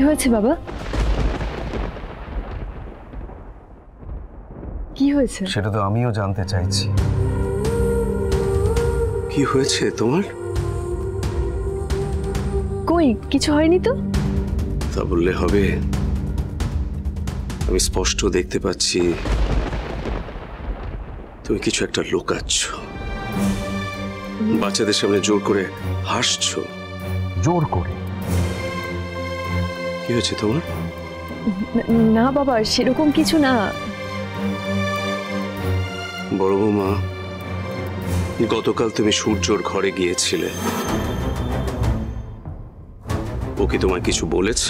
হয়েছে বাবা? কি হয়েছে? সেটা তো আমিও জানতে চাইছি। কি হয়েছে তোমার? কই কিছু হয়নি তো। তা বললে হবে? আমি স্পষ্ট দেখতে পাচ্ছি তুমি কিছু একটা লুকাচ্ছ, বাচ্চাদের সামনে জোর করে হাসছো। জোর করে? কি হয়েছে তোমার? না বাবা, সেরকম কিছু না। বড় বৌমা, গতকাল তুমি সূর্যর ঘরে গিয়েছিলে, ও কি তোমায় কিছু বলেছে?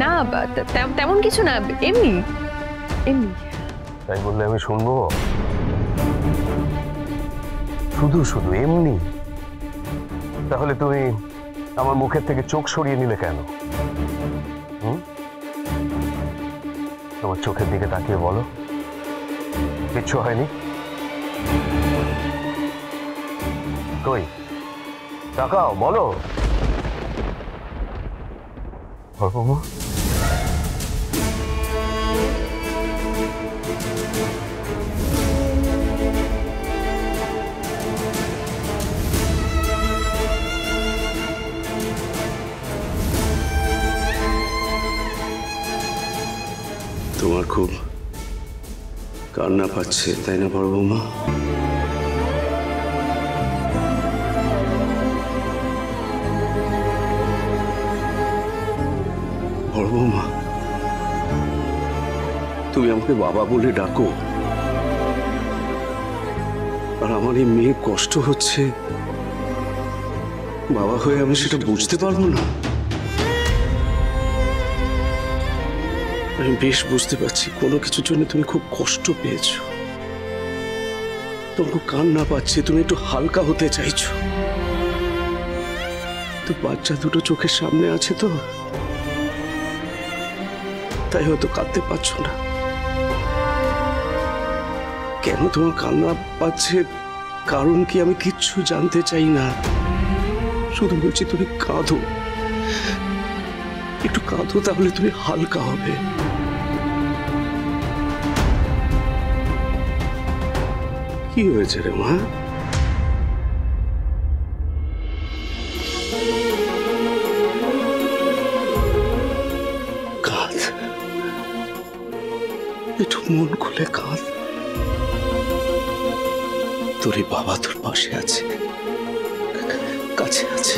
না তেমন কিছু না, এমনি এমনি। তাই বললে আমি শুনবো? শুধু শুধু এমনি? তাহলে তুমি আমার মুখের থেকে চোখ সরিয়ে নিলে কেন? তোমার চোখের দিকে তাকিয়ে বলো, কিচ্ছু হয়নি? কই তাকাও, বলো। বড়বৌমা, তোমার খুব কান্না পাচ্ছে তাই না বড় বৌমা? বড় বৌমা, তুমি আমাকে বাবা বলে ডাকো, আর আমার এই মেয়ে কষ্ট হচ্ছে, বাবা হয়ে আমি সেটা বুঝতে পারবো না? আমি বেশ বুঝতে পারছি কোনো কিছুর জন্য তুমি খুব কষ্ট পেয়েছো, তোমার খুব কান্না পাচ্ছে, তুমি একটু হালকা হতে চাইছো। তো বাচ্চা দুটো চোখের সামনে আছে তো, তাই হয়তো কাঁদতে পারছো না। কেন তোমার কান্না পাচ্ছে, কারণ কি আমি কিচ্ছু জানতে চাই না, শুধু বলছি তুমি কাঁদো, একটু কাঁদো, তাহলে তুমি হালকা হবে। কি হয়েছে রে মা? কাঁদ, একটু মন খুলে কাঁদ, তোর বাবা তোর পাশে আছে, কাছে আছে।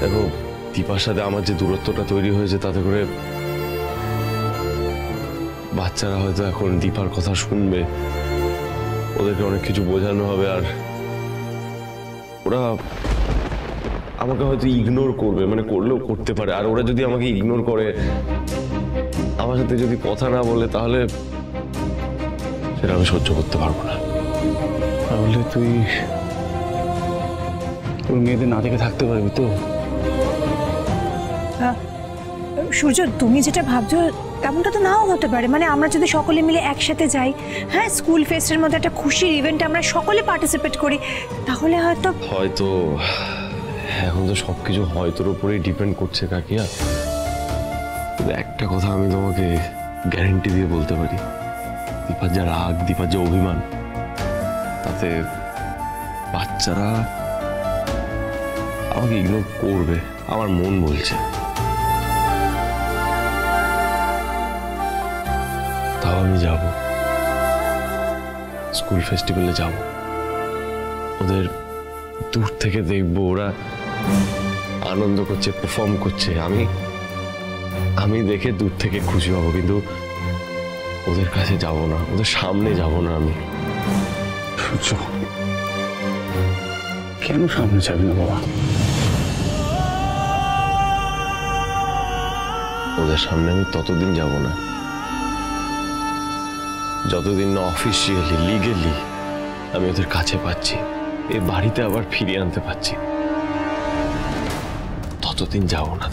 দেখো, দীপার সাথে আমার যে দূরত্বটা তৈরি হয়েছে, তাতে করে বাচ্চারা হয়তো এখন দীপার কথা শুনবে, ওদেরকে অনেক কিছু বোঝানো হবে, আর ওরা আমাকে হয়তো ইগনোর করবে, মানে করলেও করতে পারে। আর ওরা যদি আমাকে ইগনোর করে, আমার সাথে যদি কথা না বলে, তাহলে সেটা আমি সহ্য করতে পারবো না। তাহলে তুই তোর মেয়েদের না দেখে থাকতে পারবি তো? সূর্য, তুমি যেটা ভাবছো তেমনটা তো নাও হতে পারে। মানে আমরা যদি সকলে মিলে একসাথে যাই, হ্যাঁ, স্কুল ফেস্টের মধ্যে একটা খুশির ইভেন্টে আমরা সকলে পার্টিসিপেট করি, তাহলে হয়তো এখন তো সবকিছু হয়তোর উপরেই ডিপেন্ড করছে কাকিয়া। কিন্তু একটা কথা আমি তোমাকে গ্যারেন্টি দিয়ে বলতে পারি, দীপার যা রাগ, দীপার যে অভিমান, তাতে বাচ্চারা আমাকে ইগনোর করবে, আমার মন বলছে। তাও আমি যাব, স্কুল ফেস্টিভ্যালে যাব, ওদের দূর থেকে দেখবো ওরা আনন্দ করছে, পারফর্ম করছে, আমি দেখে দূর থেকে খুশি হব, কিন্তু ওদের কাছে যাব না, ওদের সামনে যাব না। আমি সূর্য, কেন সামনে যাবি না বাবা? ওদের সামনে আমি ততদিন যাব না যতদিন না অফিসিয়ালি, লিগেলি আমি ওদের কাছে পাচ্ছি, এই বাড়িতে আবার ফিরিয়ে আনতে পারছি, ততদিন যাব না।